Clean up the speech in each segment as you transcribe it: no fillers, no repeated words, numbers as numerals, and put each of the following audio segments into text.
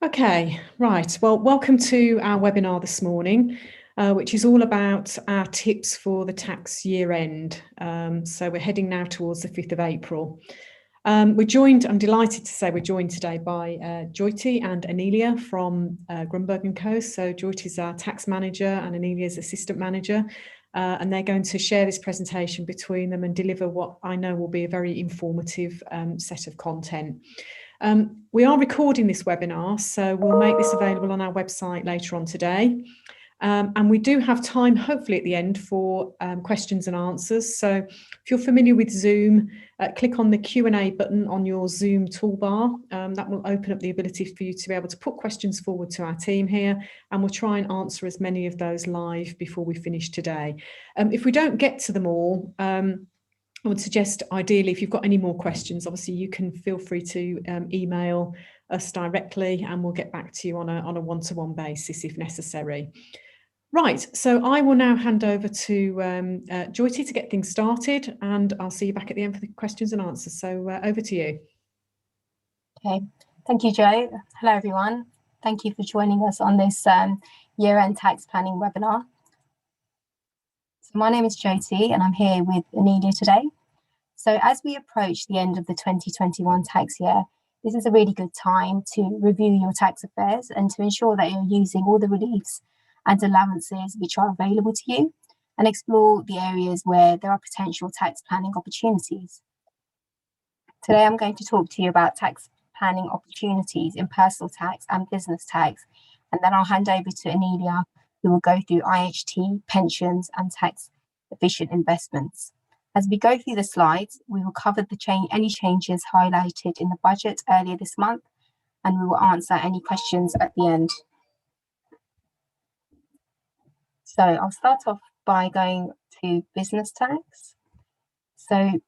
Okay, right. Well, welcome to our webinar this morning, which is all about our tips for the tax year end. So we're heading now towards the 5th of April. I'm delighted to say we're joined today by Jyoti and Anelia from Grunberg Co. So Jyoti is our tax manager and Anelia is assistant manager. And they're going to share this presentation between them and deliver what I know will be a very informative set of content. We are recording this webinar, so we'll make this available on our website later on today. And we do have time, hopefully at the end, for questions and answers. So if you're familiar with Zoom, click on the Q&A button on your Zoom toolbar. That will open up the ability for you to be able to put questions forward to our team here, and we'll try and answer as many of those live before we finish today. If we don't get to them all, I would suggest, ideally, if you've got any more questions, obviously you can feel free to email us directly and we'll get back to you on a one-to-one basis if necessary. Right, so I will now hand over to Jyoti to get things started, and I'll see you back at the end for the questions and answers. So over to you. Okay, thank you, Jo. Hello, everyone. Thank you for joining us on this year-end tax planning webinar. So my name is Jyoti and I'm here with Anelia today. So as we approach the end of the 2021 tax year, this is a really good time to review your tax affairs and to ensure that you're using all the reliefs and allowances which are available to you, and explore the areas where there are potential tax planning opportunities. Today I'm going to talk to you about tax planning opportunities in personal tax and business tax, and then I'll hand over to Anelia, who will go through IHT, pensions and tax efficient investments. As we go through the slides, we will cover any changes highlighted in the budget earlier this month, and we will answer any questions at the end. So I'll start off by going to business tax. So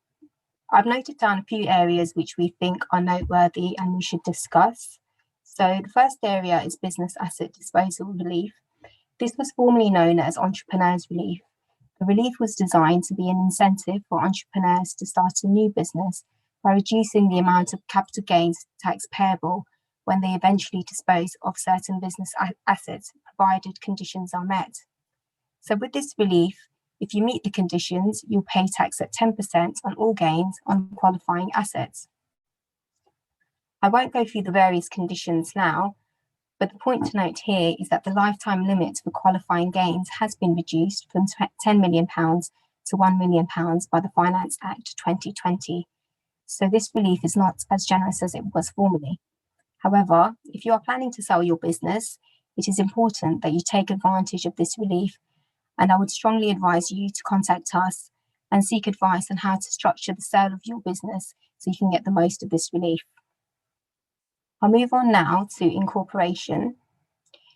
I've noted down a few areas which we think are noteworthy and we should discuss. So the first area is business asset disposal relief. This was formerly known as entrepreneurs relief. The relief was designed to be an incentive for entrepreneurs to start a new business by reducing the amount of capital gains tax payable when they eventually dispose of certain business assets, provided conditions are met. So with this relief, if you meet the conditions, you'll pay tax at 10% on all gains on qualifying assets. I won't go through the various conditions now, but the point to note here is that the lifetime limit for qualifying gains has been reduced from £10 million to £1 million by the Finance Act 2020. So this relief is not as generous as it was formerly. However, if you are planning to sell your business, it is important that you take advantage of this relief, and I would strongly advise you to contact us and seek advice on how to structure the sale of your business so you can get the most of this relief. I'll move on now to incorporation.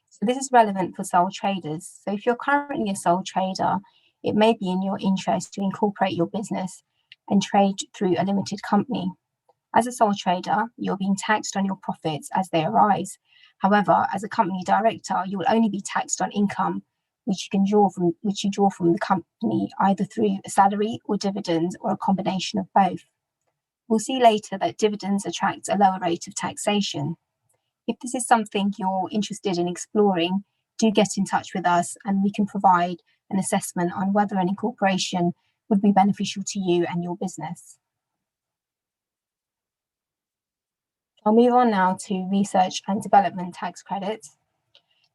So this is relevant for sole traders. So if you're currently a sole trader, it may be in your interest to incorporate your business and trade through a limited company. As a sole trader, you're being taxed on your profits as they arise. However, as a company director, you will only be taxed on income which you draw from the company, either through a salary or dividends or a combination of both. We'll see later that dividends attract a lower rate of taxation. If this is something you're interested in exploring, do get in touch with us and we can provide an assessment on whether an incorporation would be beneficial to you and your business. I'll move on now to research and development tax credits.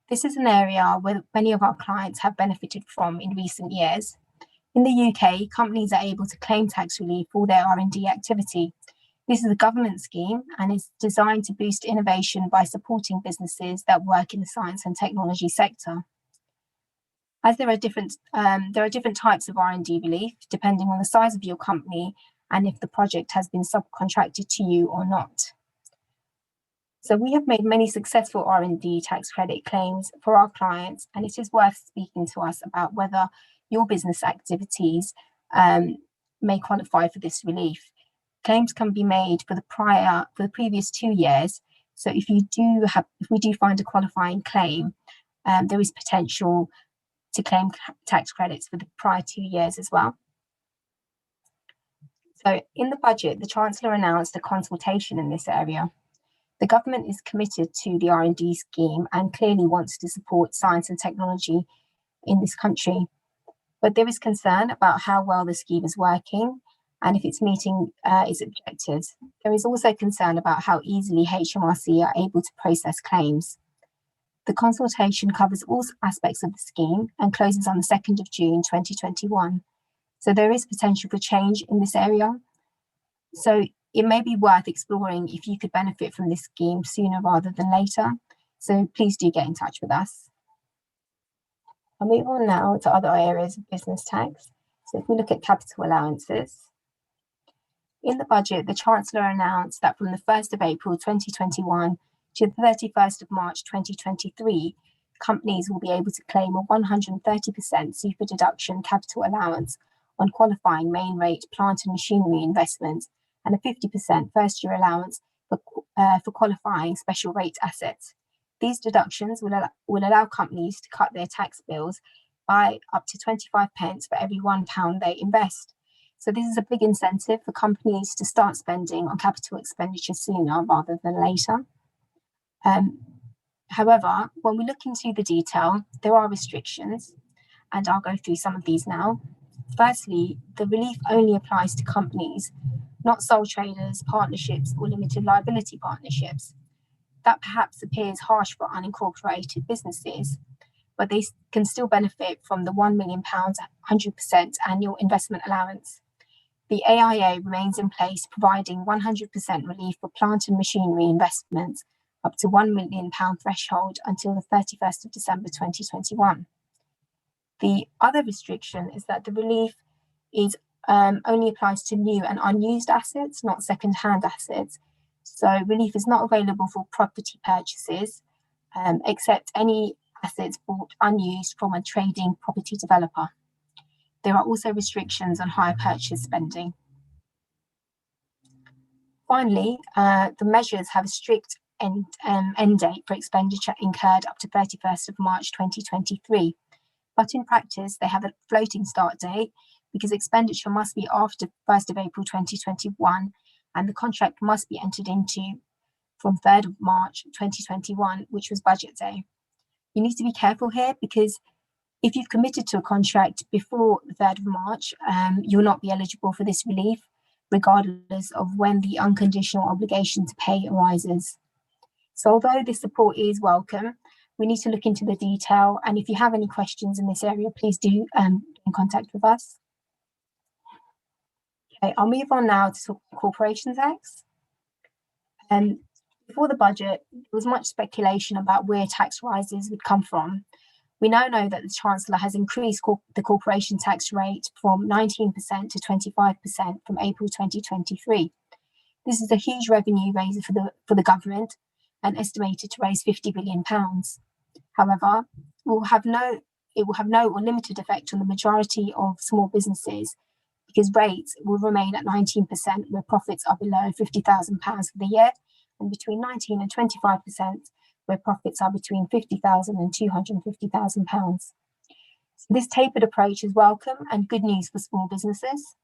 This is an area where many of our clients have benefited from in recent years. In the UK, companies are able to claim tax relief for their R&D activity. This is a government scheme and is designed to boost innovation by supporting businesses that work in the science and technology sector. As there are different types of R&D relief, depending on the size of your company and if the project has been subcontracted to you or not. So we have made many successful R&D tax credit claims for our clients, and it is worth speaking to us about whether your business activities may qualify for this relief. Claims can be made for the previous 2 years. So if we do find a qualifying claim, there is potential to claim tax credits for the prior 2 years as well. So in the budget, the Chancellor announced a consultation in this area. The government is committed to the R&D scheme and clearly wants to support science and technology in this country. But there is concern about how well the scheme is working and if it's meeting its objectives. There is also concern about how easily HMRC are able to process claims. The consultation covers all aspects of the scheme and closes on the 2nd of June 2021. So there is potential for change in this area. So it may be worth exploring if you could benefit from this scheme sooner rather than later. So please do get in touch with us. I'll move on now to other areas of business tax. So if we look at capital allowances, in the budget, the Chancellor announced that from the 1st of April 2021 to the 31st of March 2023, companies will be able to claim a 130% super deduction capital allowance on qualifying main rate plant and machinery investments and a 50% first year allowance for qualifying special rate assets. These deductions will allow companies to cut their tax bills by up to 25 pence for every £1 they invest. So this is a big incentive for companies to start spending on capital expenditure sooner rather than later. However, when we look into the detail, there are restrictions, and I'll go through some of these now. Firstly, the relief only applies to companies, not sole traders, partnerships, or limited liability partnerships. That perhaps appears harsh for unincorporated businesses, but they can still benefit from the £1 million 100% annual investment allowance. The AIA remains in place, providing 100% relief for plant and machinery investments up to £1 million threshold until the 31st of December 2021. The other restriction is that the relief is only applies to new and unused assets, not second-hand assets. So relief is not available for property purchases, except any assets bought unused from a trading property developer. There are also restrictions on hire purchase spending. Finally, the measures have a strict end date for expenditure incurred up to 31st of March 2023. But in practice, they have a floating start date because expenditure must be after 1st of April 2021 and the contract must be entered into from 3rd of March 2021, which was budget day. You need to be careful here because if you've committed to a contract before the 3rd of March, you'll not be eligible for this relief, regardless of when the unconditional obligation to pay arises. So although this support is welcome, we need to look into the detail. And if you have any questions in this area, please do get in contact with us. Okay, I'll move on now to corporation tax. Before the budget, there was much speculation about where tax rises would come from. We now know that the Chancellor has increased the corporation tax rate from 19% to 25% from April 2023. This is a huge revenue raiser for the government and estimated to raise £50 billion. However, it will have no or limited effect on the majority of small businesses because rates will remain at 19% where profits are below £50,000 for the year and between 19 and 25% where profits are between £50,000 and £250,000. So this tapered approach is welcome and good news for small businesses.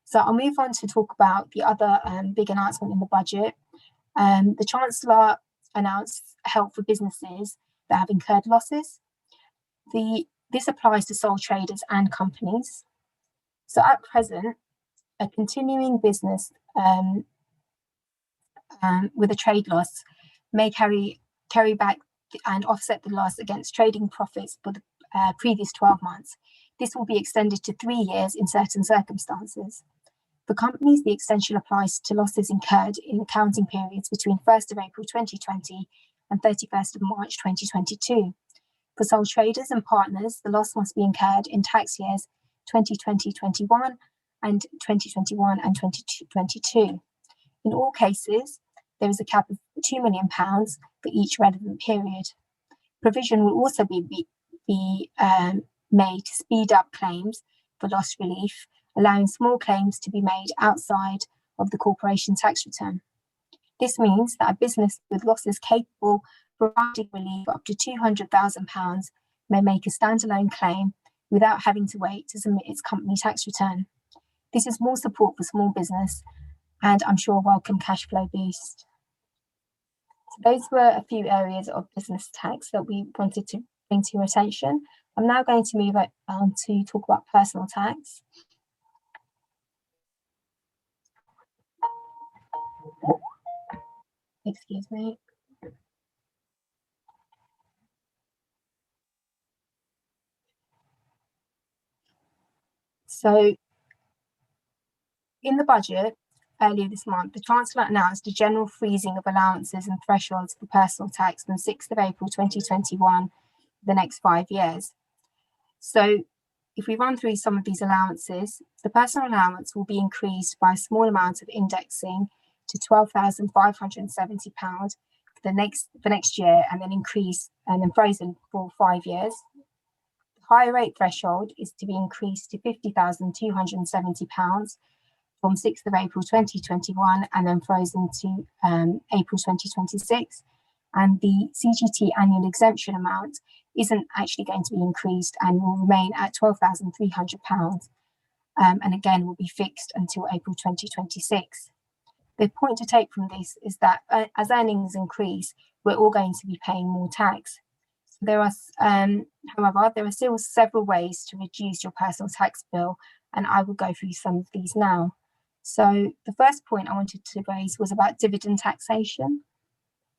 So I'll move on to talk about the other big announcement in the budget. The Chancellor announced help for businesses that have incurred losses. This applies to sole traders and companies. So at present, a continuing business with a trade loss may carry back and offset the loss against trading profits for the previous 12 months. This will be extended to 3 years in certain circumstances. For companies, the extension applies to losses incurred in accounting periods between 1st of April 2020 and 31st of March 2022. For sole traders and partners, the loss must be incurred in tax years 2020-21 and 2021 and 2022. In all cases, there is a cap of £2 million for each relevant period. Provision will also be made to speed up claims for loss relief, allowing small claims to be made outside of the corporation tax return. This means that a business with losses capable of providing relief up to £200,000 may make a standalone claim without having to wait to submit its company tax return. This is more support for small business and I'm sure a welcome cash flow boost. So those were a few areas of business tax that we wanted to bring to your attention. I'm now going to move on to talk about personal tax. Excuse me. So in the budget earlier this month, the Chancellor announced a general freezing of allowances and thresholds for personal tax from 6th of April 2021 for the next 5 years. So if we run through some of these allowances, the personal allowance will be increased by a small amount of indexing to £12,570 for next year, and then increase and then frozen for 5 years. The higher rate threshold is to be increased to £50,270 from 6th of April 2021 and then frozen to April 2026. And the CGT annual exemption amount isn't actually going to be increased and will remain at £12,300, and again will be fixed until April 2026. The point to take from this is that as earnings increase, we're all going to be paying more tax. There are, however, there are still several ways to reduce your personal tax bill, and I will go through some of these now. So the first point I wanted to raise was about dividend taxation.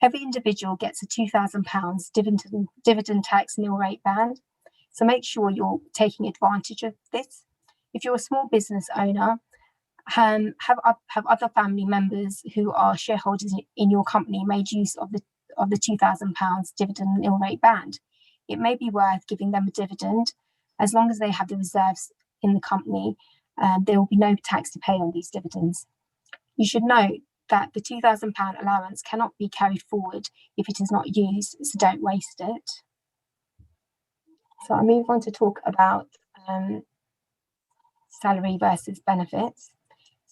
Every individual gets a £2,000 dividend tax nil rate band. So make sure you're taking advantage of this. If you're a small business owner, have other family members who are shareholders in your company made use of the £2,000 dividend nil rate band, it may be worth giving them a dividend. As long as they have the reserves in the company, there will be no tax to pay on these dividends. You should note that the £2,000 allowance cannot be carried forward if it is not used, so don't waste it. So I move on to talk about salary versus benefits.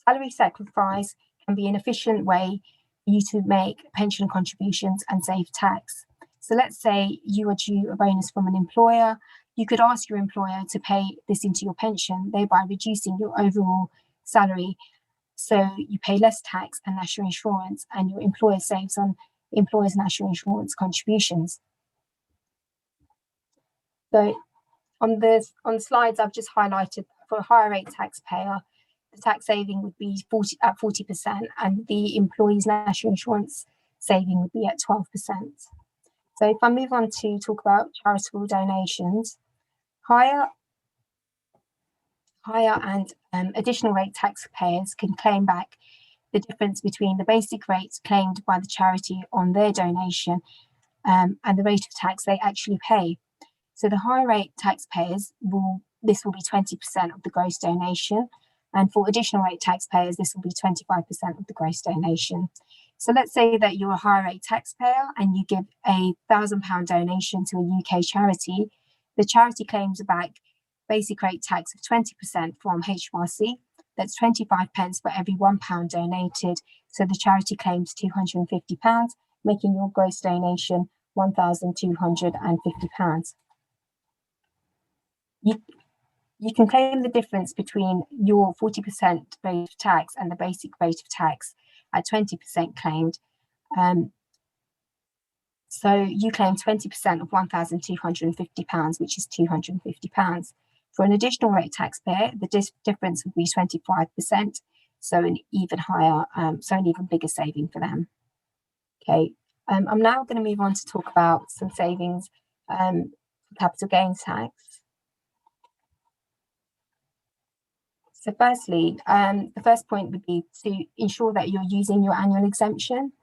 Salary sacrifice can be an efficient way for you to make pension contributions and save tax. So let's say you are due a bonus from an employer. You could ask your employer to pay this into your pension, thereby reducing your overall salary. So you pay less tax and national insurance, and your employer saves on employers' national insurance contributions. So on the slides I've just highlighted, for a higher rate taxpayer, the tax saving would be 40%, and the employee's national insurance saving would be at 12%. So if I move on to talk about charitable donations, higher and additional rate taxpayers can claim back the difference between the basic rates claimed by the charity on their donation and the rate of tax they actually pay. So the higher rate taxpayers will be 20% of the gross donation, and for additional rate taxpayers, this will be 25% of the gross donation. So let's say that you're a higher rate taxpayer and you give a £1,000 donation to a UK charity. The charity claims back basic rate tax of 20% from HMRC. That's 25 pence for every £1 donated. So the charity claims £250, making your gross donation £1,250. You can claim the difference between your 40% rate of tax and the basic rate of tax at 20% claimed. So you claim 20% of £1,250, which is £250. For an additional rate taxpayer, the difference would be 25%, so an even higher, so an even bigger saving for them. Okay, I'm now going to move on to talk about some savings for capital gains tax. So firstly, the first point would be to ensure that you're using your annual exemption.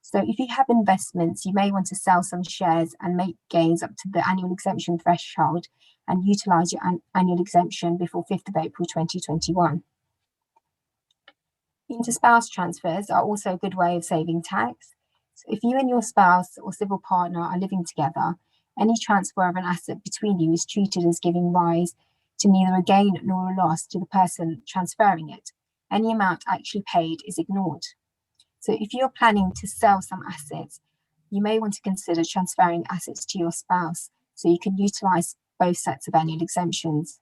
So if you have investments, you may want to sell some shares and make gains up to the annual exemption threshold and utilise your annual exemption before 5th of April 2021. Inter-spouse transfers are also a good way of saving tax. So if you and your spouse or civil partner are living together, any transfer of an asset between you is treated as giving rise to neither a gain nor a loss to the person transferring it. Any amount actually paid is ignored. So if you're planning to sell some assets, you may want to consider transferring assets to your spouse so you can utilise both sets of annual exemptions.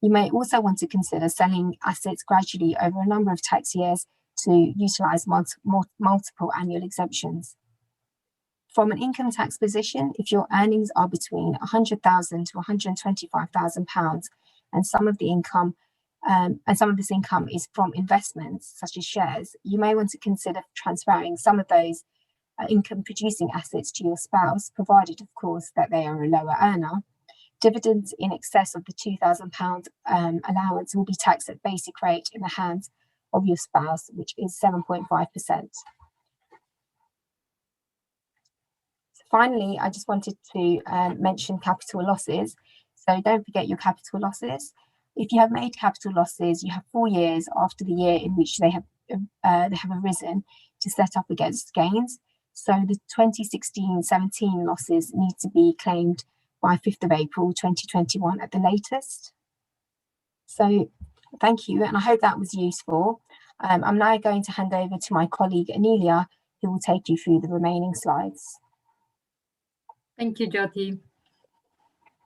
You may also want to consider selling assets gradually over a number of tax years to utilise multiple annual exemptions. From an income tax position, if your earnings are between £100,000 to £125,000, and some of this income is from investments such as shares, you may want to consider transferring some of those income producing assets to your spouse, provided, of course, that they are a lower earner. Dividends in excess of the £2,000 allowance will be taxed at basic rate in the hands of your spouse, which is 7.5%. Finally, I just wanted to mention capital losses. So don't forget your capital losses. If you have made capital losses, you have 4 years after the year in which they have arisen to set up against gains. So the 2016-17 losses need to be claimed by 5th of April 2021 at the latest. So thank you, and I hope that was useful. I'm now going to hand over to my colleague Anelia, who will take you through the remaining slides. Thank you, Jyoti.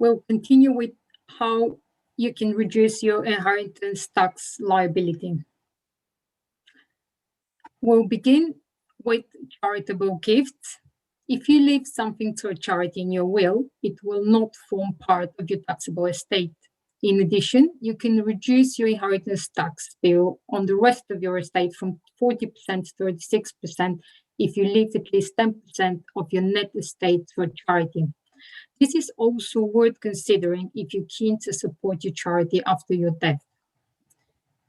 We'll continue with how you can reduce your inheritance tax liability. We'll begin with charitable gifts. If you leave something to a charity in your will, it will not form part of your taxable estate. In addition, you can reduce your inheritance tax bill on the rest of your estate from 40% to 36% if you leave at least 10% of your net estate to a charity. This is also worth considering if you're keen to support your charity after your death.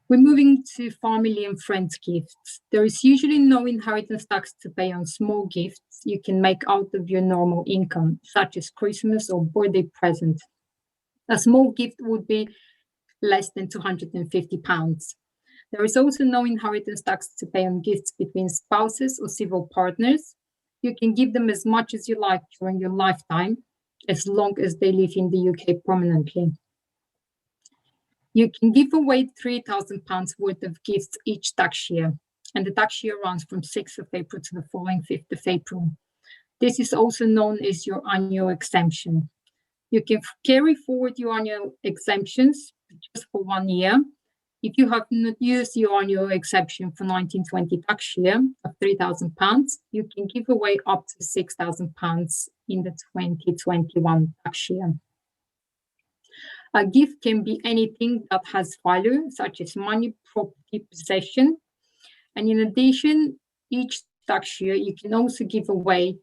We're moving to family and friends gifts. There is usually no inheritance tax to pay on small gifts you can make out of your normal income, such as Christmas or birthday presents. A small gift would be less than £250. There is also no inheritance tax to pay on gifts between spouses or civil partners. You can give them as much as you like during your lifetime, as long as they live in the UK permanently. You can give away £3,000 worth of gifts each tax year, and the tax year runs from 6th of April to the following 5th of April. This is also known as your annual exemption. You can carry forward your annual exemptions just for 1 year. If you have not used your annual exemption for 1920 tax year of £3,000, you can give away up to £6,000 in the 2021 tax year. A gift can be anything that has value, such as money, property, possession. And in addition, each tax year, you can also give away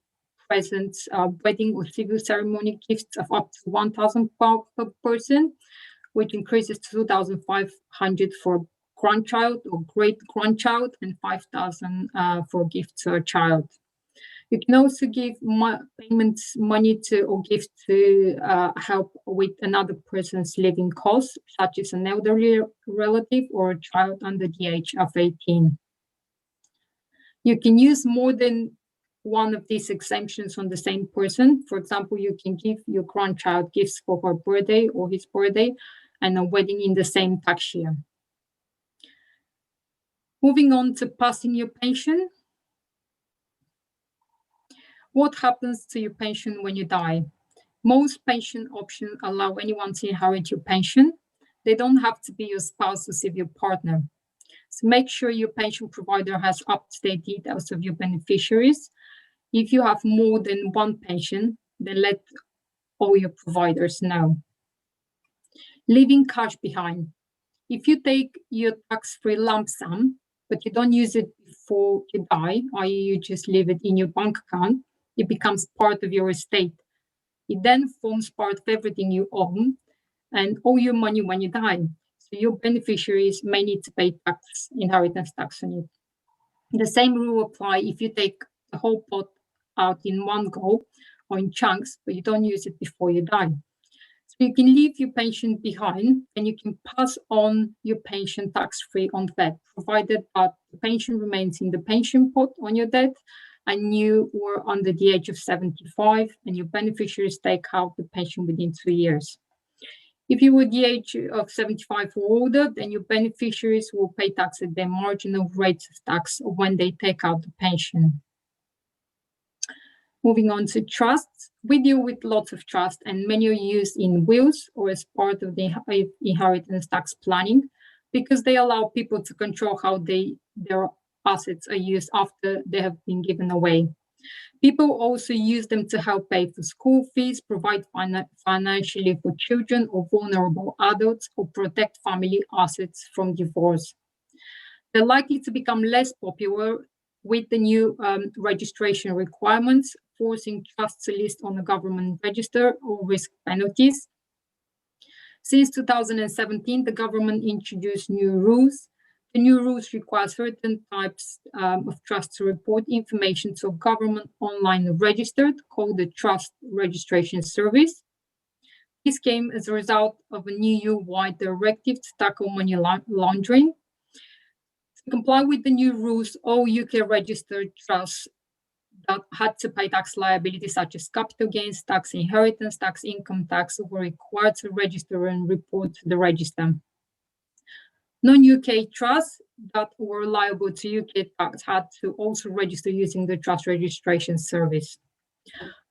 presents, wedding or civil ceremony gifts of up to £1,000 per person, which increases to £2,500 for grandchild or great-grandchild and £5,000 for gift to a child. You can also give payments, money to or gift to help with another person's living costs, such as an elderly relative or a child under the age of 18. You can use more than one of these exemptions on the same person. For example, you can give your grandchild gifts for her birthday or his birthday and a wedding in the same tax year. Moving on to passing your pension. What happens to your pension when you die? Most pension options allow anyone to inherit your pension. They don't have to be your spouse or civil partner. So make sure your pension provider has up-to-date details of your beneficiaries. If you have more than one pension, then let all your providers know. Leaving cash behind. If you take your tax-free lump sum, but you don't use it before you die, i.e. you just leave it in your bank account, it becomes part of your estate. It then forms part of everything you own and all your money when you die. So your beneficiaries may need to pay tax, inheritance tax on it. The same rule applies if you take the whole pot out in one go or in chunks, but you don't use it before you die. So you can leave your pension behind and you can pass on your pension tax-free on death, provided that the pension remains in the pension pot on your death and you were under the age of 75 and your beneficiaries take out the pension within 2 years. If you were the age of 75 or older, then your beneficiaries will pay tax at their marginal rates of tax when they take out the pension. Moving on to trusts. We deal with lots of trusts and many are used in wills or as part of the inheritance tax planning because they allow people to control how their assets are used after they have been given away. People also use them to help pay for school fees, provide financially for children or vulnerable adults, or protect family assets from divorce. They're likely to become less popular with the new registration requirements, forcing trusts to list on the government register or risk penalties. Since 2017, the government introduced new rules. The new rules require certain types of trusts to report information to a government online registered called the Trust Registration Service. This came as a result of a new EU-wide directive to tackle money laundering. To comply with the new rules, all UK registered trusts that had to pay tax liabilities such as capital gains tax, inheritance tax, income tax were required to register and report to the register. Non-UK trusts that were liable to UK tax had to also register using the Trust Registration Service.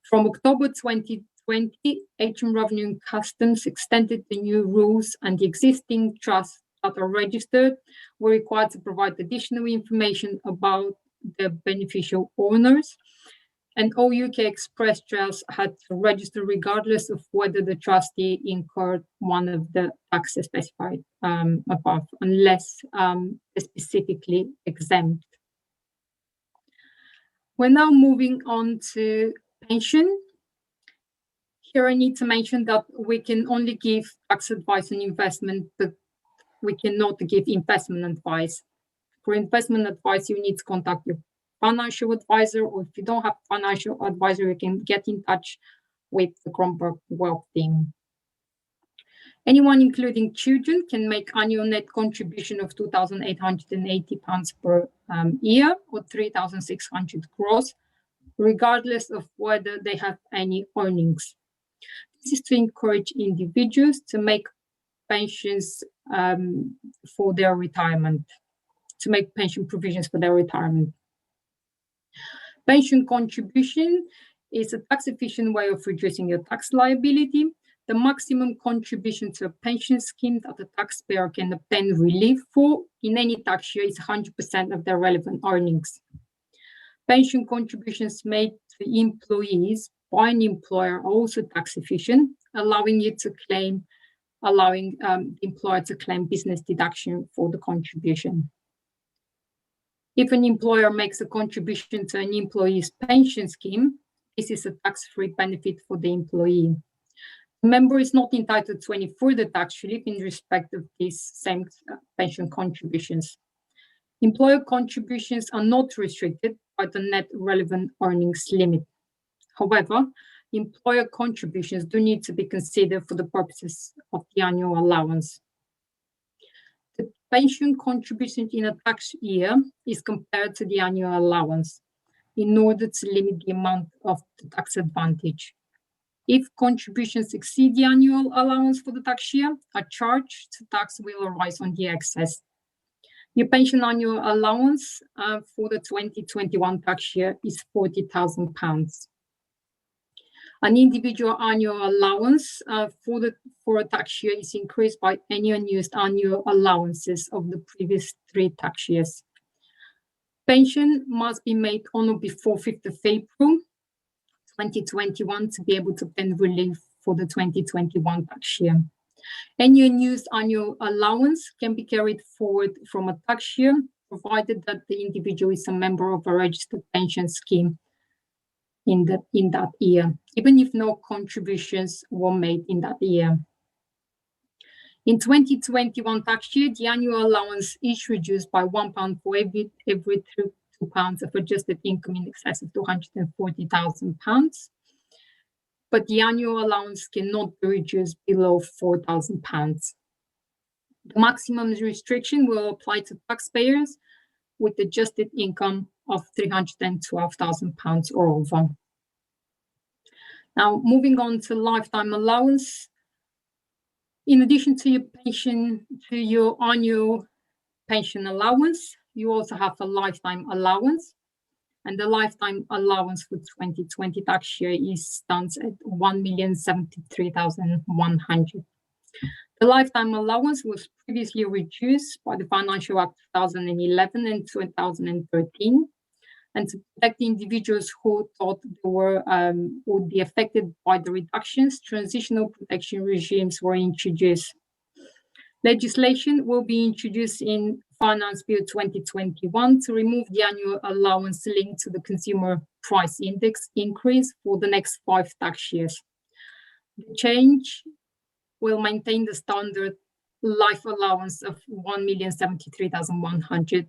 From October 2020, HM Revenue and Customs extended the new rules, and the existing trusts that are registered were required to provide additional information about the beneficial owners, and all UK Express trusts had to register regardless of whether the trustee incurred one of the taxes specified above, unless specifically exempt. We're now moving on to pension. Here I need to mention that we can only give tax advice on investment, but we cannot give investment advice. For investment advice, you need to contact your financial advisor, or if you don't have financial advisor, you can get in touch with the Grunberg Wealth team. Anyone, including children, can make annual net contribution of £2,880 per year, or 3,600 gross, regardless of whether they have any earnings. This is to encourage individuals to make pensions for their retirement, to make pension provisions for their retirement. Pension contribution is a tax-efficient way of reducing your tax liability. The maximum contribution to a pension scheme that the taxpayer can obtain relief for in any tax year is 100% of their relevant earnings. Pension contributions made to employees by an employer are also tax-efficient, allowing the employer to claim business deduction for the contribution. If an employer makes a contribution to an employee's pension scheme, this is a tax-free benefit for the employee. The member is not entitled to any further tax relief in respect of these same pension contributions. Employer contributions are not restricted by the net relevant earnings limit. However, employer contributions do need to be considered for the purposes of the annual allowance. The pension contribution in a tax year is compared to the annual allowance in order to limit the amount of the tax advantage. If contributions exceed the annual allowance for the tax year, a charge to tax will arise on the excess. Your pension annual allowance for the 2021 tax year is £40,000. An individual annual allowance for a tax year is increased by any unused annual allowances of the previous 3 tax years. Pension must be made on or before 5th of April 2021 to be able to obtain relief for the 2021 tax year. Any unused annual allowance can be carried forward from a tax year, provided that the individual is a member of a registered pension scheme in that year, even if no contributions were made in that year. In 2021 tax year, the annual allowance is reduced by £1 for every £2 of adjusted income in excess of £240,000, but the annual allowance cannot be reduced below £4,000. The maximum restriction will apply to taxpayers with adjusted income of £312,000 or over. Now, moving on to lifetime allowance. In addition to your annual pension allowance, you also have a lifetime allowance, and the lifetime allowance for 2020 tax year stands at £1,073,100. The lifetime allowance was previously reduced by the Financial Act 2011 and 2013. And to protect the individuals who thought they would be affected by the reductions, transitional protection regimes were introduced. Legislation will be introduced in Finance Bill 2021 to remove the annual allowance linked to the consumer price index increase for the next 5 tax years. The change will maintain the standard life allowance of 1,073,100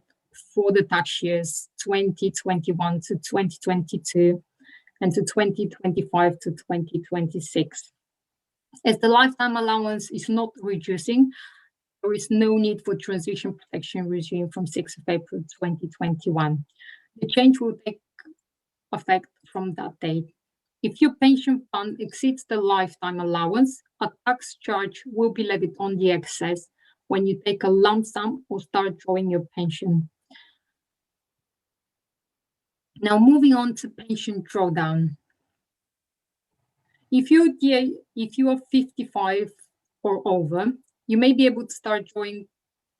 for the tax years 2021 to 2022 and to 2025 to 2026. As the lifetime allowance is not reducing, there is no need for transition protection regime from 6th of April 2021. The change will take effect from that date. If your pension fund exceeds the lifetime allowance, a tax charge will be levied on the excess when you take a lump sum or start drawing your pension. Now, moving on to pension drawdown. If you are 55 or over, you may be able to start drawing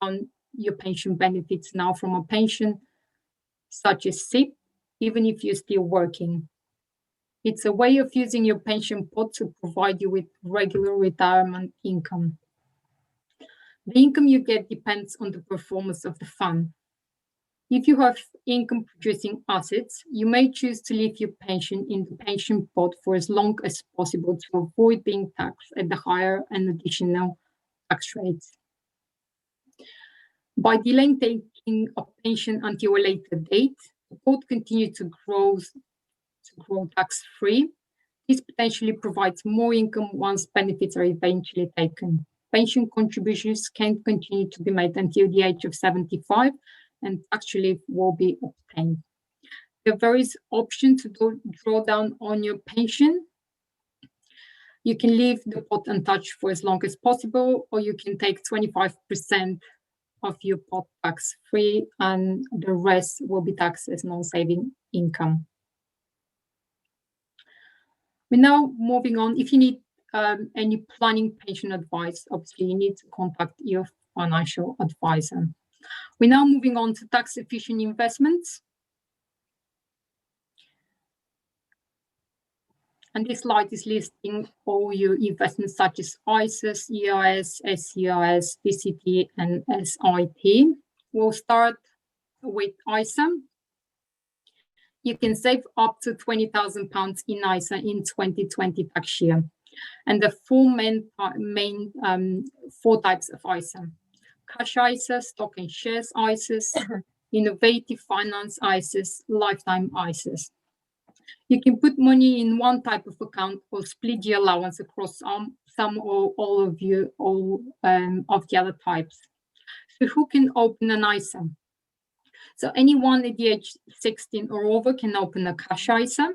on your pension benefits now from a pension such as SIP, even if you're still working. It's a way of using your pension pot to provide you with regular retirement income. The income you get depends on the performance of the fund. If you have income-producing assets, you may choose to leave your pension in the pension pot for as long as possible to avoid being taxed at the higher and additional tax rates. By delaying taking a pension until a later date, the pot continues to grow tax-free. This potentially provides more income once benefits are eventually taken. Pension contributions can continue to be made until the age of 75, and tax relief will be obtained. There are various options to draw down on your pension. You can leave the pot untouched for as long as possible, or you can take 25% of your pot tax-free, and the rest will be taxed as non-saving income. We're now moving on. If you need any planning pension advice, obviously you need to contact your financial advisor. We're now moving on to tax-efficient investments. And this slide is listing all your investments such as ISAs, EIS, SCIS, VCT, and SIP. We'll start with ISA. You can save up to £20,000 in ISA in 2020 tax year. And the four types of ISA: cash ISA, stock and shares ISAs, innovative finance ISAs, lifetime ISAs. You can put money in one type of account or split the allowance across some or all of the other types. So who can open an ISA? So anyone at the age 16 or over can open a cash ISA,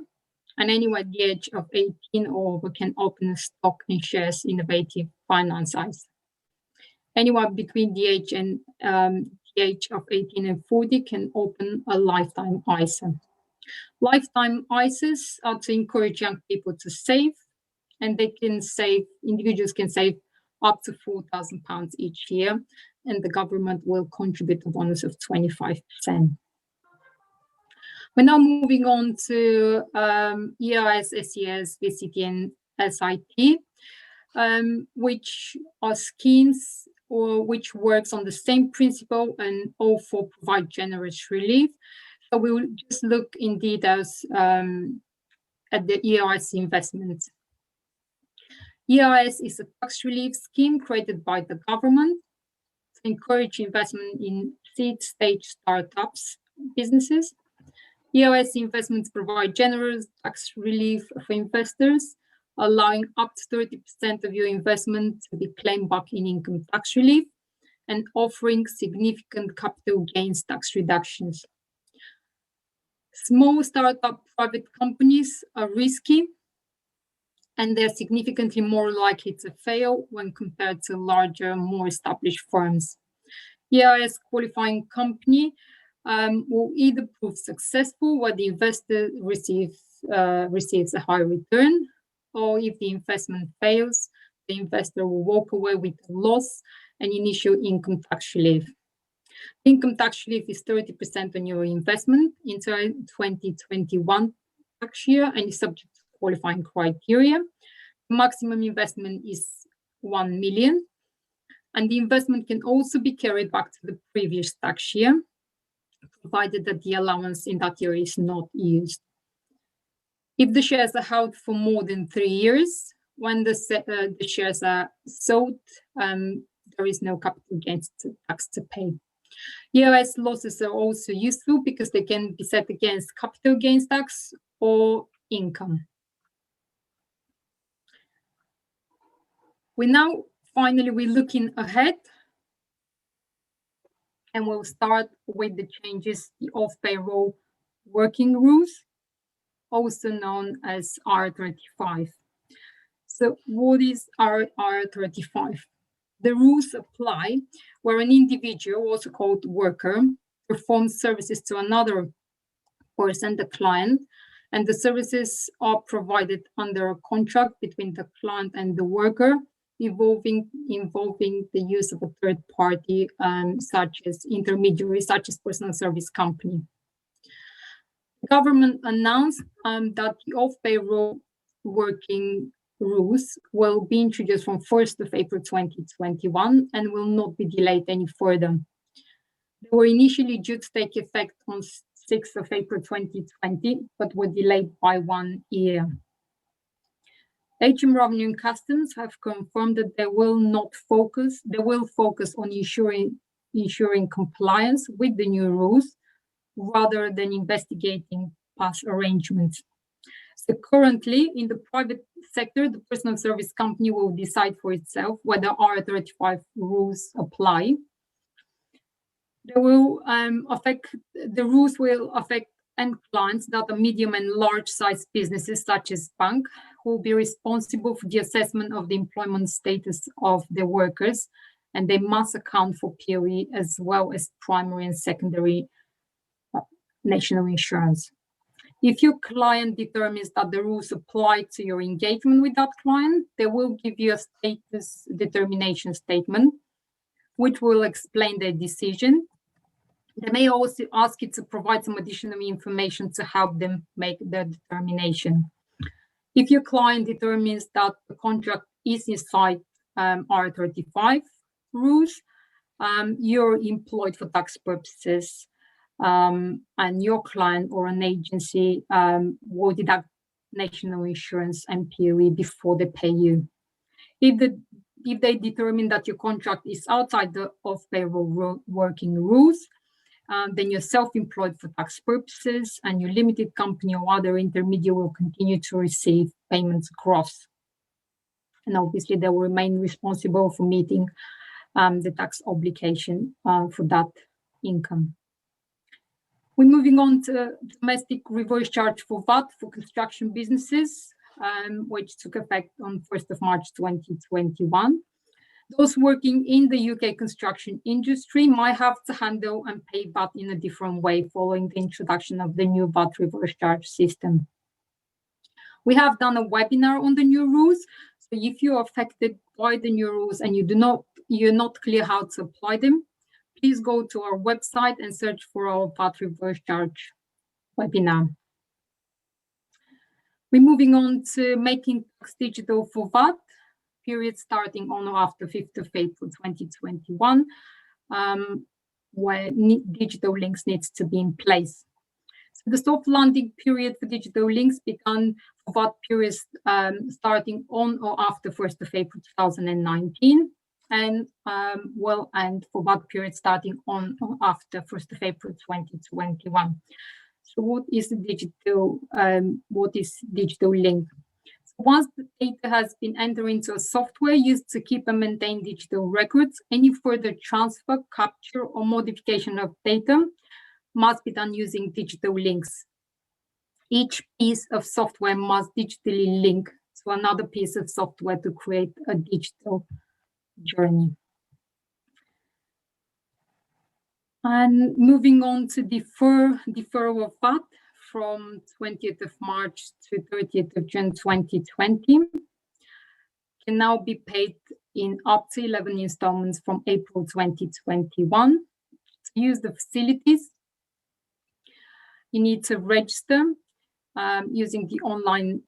and anyone at the age of 18 or over can open a stock and shares innovative finance ISA. Anyone between the age of 18 and 40 can open a lifetime ISA. Lifetime ISAs are to encourage young people to save, and individuals can save up to £4,000 each year, and the government will contribute a bonus of 25%. We're now moving on to EIS, SES, VCT, and SIP, which are schemes which works on the same principle and all four provide generous relief. So we will just look in details at the EIS investment. EIS is a tax relief scheme created by the government to encourage investment in seed stage startups businesses. EIS investments provide generous tax relief for investors, allowing up to 30% of your investment to be claimed back in income tax relief and offering significant capital gains tax reductions. Small startup private companies are risky, and they're significantly more likely to fail when compared to larger, more established firms. EIS qualifying company will either prove successful where the investor receives a high return, or if the investment fails, the investor will walk away with a loss and initial income tax relief. Income tax relief is 30% on your investment into 2021 tax year and is subject to qualifying criteria. The maximum investment is 1 million, and the investment can also be carried back to the previous tax year, provided that the allowance in that year is not used. If the shares are held for more than 3 years, when the shares are sold, there is no capital gains tax to pay. EOS losses are also useful because they can be set against capital gains tax or income. We're looking ahead, and we'll start with the changes of payroll working rules, also known as R35. So what is R35? The rules apply where an individual, also called worker, performs services to another person, the client, and the services are provided under a contract between the client and the worker, involving the use of a third party, such as intermediary, such as personal service company. The government announced that the off-payroll working rules will be introduced from 1st of April 2021 and will not be delayed any further. They were initially due to take effect on 6th of April 2020, but were delayed by 1 year. HM Revenue and Customs have confirmed that they will focus on ensuring compliance with the new rules rather than investigating past arrangements. So currently, in the private sector, the personal service company will decide for itself whether R35 rules apply. The rules will affect end clients that are medium and large-sized businesses, such as bank, who will be responsible for the assessment of the employment status of their workers, and they must account for POE as well as primary and secondary national insurance. If your client determines that the rules apply to your engagement with that client, they will give you a status determination statement, which will explain their decision. They may also ask you to provide some additional information to help them make their determination. If your client determines that the contract is inside R35 rules, you're employed for tax purposes, and your client or an agency will deduct national insurance and POE before they pay you. If they determine that your contract is outside the off-payroll working rules, then you're self-employed for tax purposes, and your limited company or other intermediary will continue to receive payments gross. And obviously, they will remain responsible for meeting the tax obligation for that income. We're moving on to domestic reverse charge for VAT for construction businesses, which took effect on 1st of March 2021. Those working in the UK construction industry might have to handle and pay VAT in a different way following the introduction of the new VAT reverse charge system. We have done a webinar on the new rules. So if you're affected by the new rules and you're not clear how to apply them, please go to our website and search for our VAT reverse charge webinar. We're moving on to making tax digital for VAT. Period starting on or after 5th of April 2021, where digital links needs to be in place. So the soft landing period for digital links began for VAT periods starting on or after 1st of April 2019, and will end for VAT periods starting on or after 1st of April 2021. So what is digital link? Once the data has been entered into a software used to keep and maintain digital records, any further transfer, capture, or modification of data must be done using digital links. Each piece of software must digitally link to another piece of software to create a digital journey. And moving on to deferral of VAT from 20th of March to 30th of June 2020 can now be paid in up to 11 installments from April 2021 To use the facilities, you need to register using the online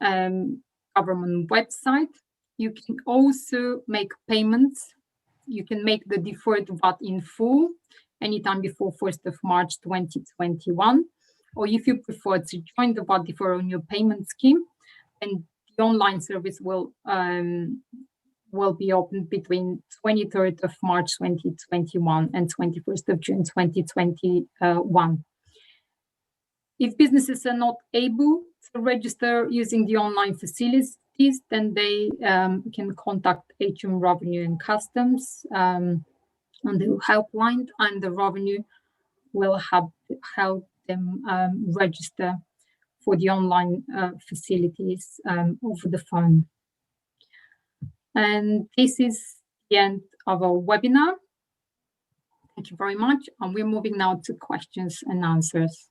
government website. You can also make payments. You can make the deferred VAT in full anytime before 1st of March 2021. Or if you prefer to join the VAT deferral on your payment scheme, and the online service will be open between 23rd of March 2021 and 21st of June 2021. If businesses are not able to register using the online facilities, then they can contact HM Revenue and Customs on the helpline, and the Revenue will help them register for the online facilities over the phone. And this is the end of our webinar. Thank you very much. And we're moving now to questions and answers.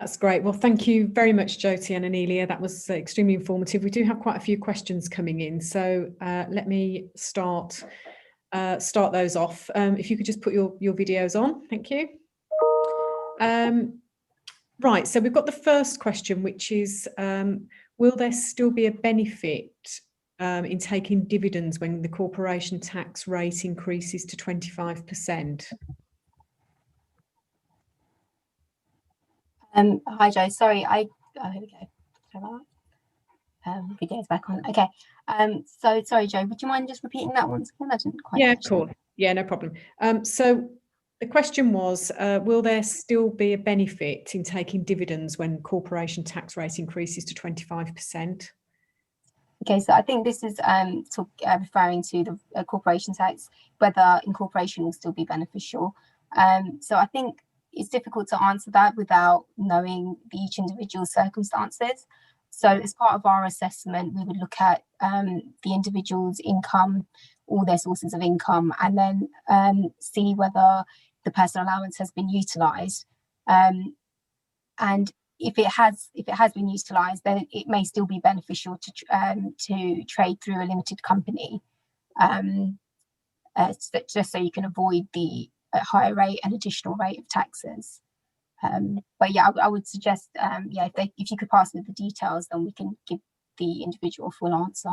That's great. Well, thank you very much, Jyoti and Anelia. That was extremely informative. We do have quite a few questions coming in, so let me start those off. If you could just put your videos on, thank you. Right, so we've got the first question, which is, will there still be a benefit in taking dividends when the corporation tax rate increases to 25%? Hi, Joe. Sorry, here we go. Sorry about that. Video's back on. Okay. So sorry, Joe. Would you mind just repeating that once again? I didn't quite. Yeah, cool. Yeah, no problem. So the question was, will there still be a benefit in taking dividends when corporation tax rate increases to 25%? Okay, so I think this is referring to the corporation tax, whether incorporation will still be beneficial. So I think it's difficult to answer that without knowing each individual circumstances. So as part of our assessment, we would look at the individual's income, all their sources of income, and then see whether the personal allowance has been utilised. And if it has been utilised, then it may still be beneficial to trade through a limited company, just so you can avoid the higher rate and additional rate of taxes. But yeah, I would suggest, if you could pass me the details, then we can give the individual a full answer.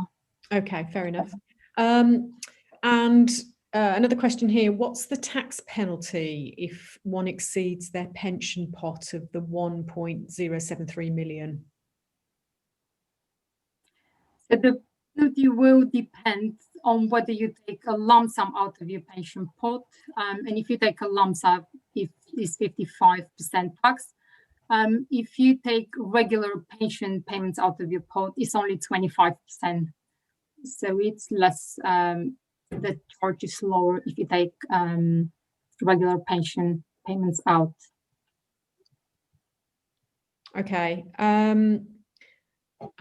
Okay, fair enough. And another question here, what's the tax penalty if one exceeds their pension pot of the 1.073 million? So the penalty will depend on whether you take a lump sum out of your pension pot, and if you take a lump sum, it's 55% tax. If you take regular pension payments out of your pot, it's only 25%. So it's less, the charge is lower if you take regular pension payments out. Okay. And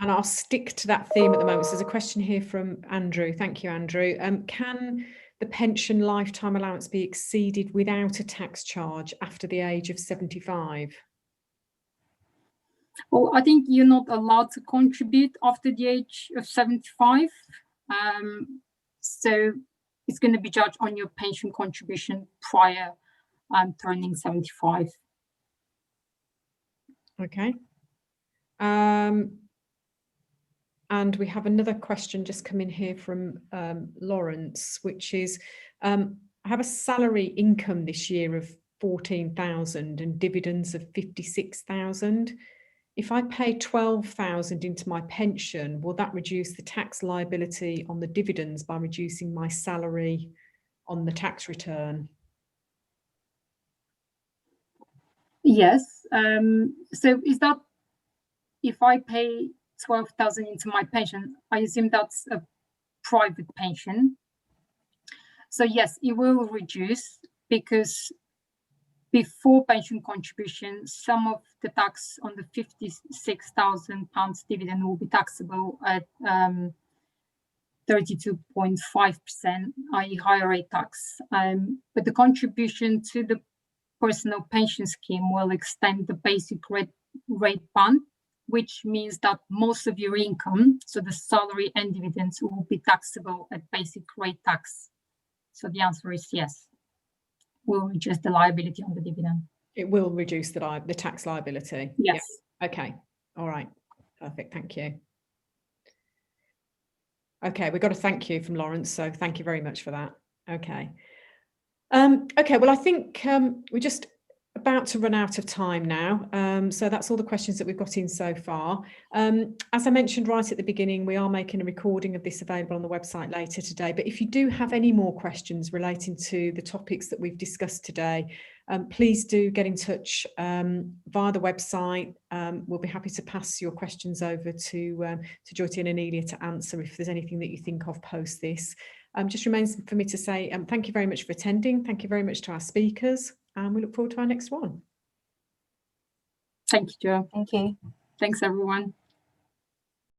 I'll stick to that theme at the moment. So there's a question here from Andrew. Thank you, Andrew. Can the pension lifetime allowance be exceeded without a tax charge after the age of 75? Well, I think you're not allowed to contribute after the age of 75. So it's going to be judged on your pension contribution prior turning 75. Okay. And we have another question just come in here from Lawrence, which is, I have a salary income this year of 14,000 and dividends of 56,000. If I pay 12,000 into my pension, will that reduce the tax liability on the dividends by reducing my salary on the tax return? Yes. So is that if I pay 12,000 into my pension, I assume that's a private pension. So yes, it will reduce because before pension contribution, some of the tax on the £56,000 dividend will be taxable at 32.5%, i.e. higher rate tax. But the contribution to the personal pension scheme will extend the basic rate band, which means that most of your income, so the salary and dividends, will be taxable at basic rate tax. So the answer is yes. will reduce the liability on the dividend. It will reduce the tax liability. Yes. Yeah. Okay. All right. Perfect. Thank you. Okay, we've got a thank you from Lawrence, so thank you very much for that. Okay. Okay, well, I think we're just about to run out of time now. So that's all the questions that we've got in so far. As I mentioned right at the beginning, we are making a recording of this available on the website later today. But if you do have any more questions relating to the topics that we've discussed today, please do get in touch via the website. We'll be happy to pass your questions over to Jyoti and Anelia to answer if there's anything that you think of post this. Just remains for me to say thank you very much for attending. Thank you very much to our speakers, and we look forward to our next one. Thank you, Jo. Thank you. Thanks, everyone.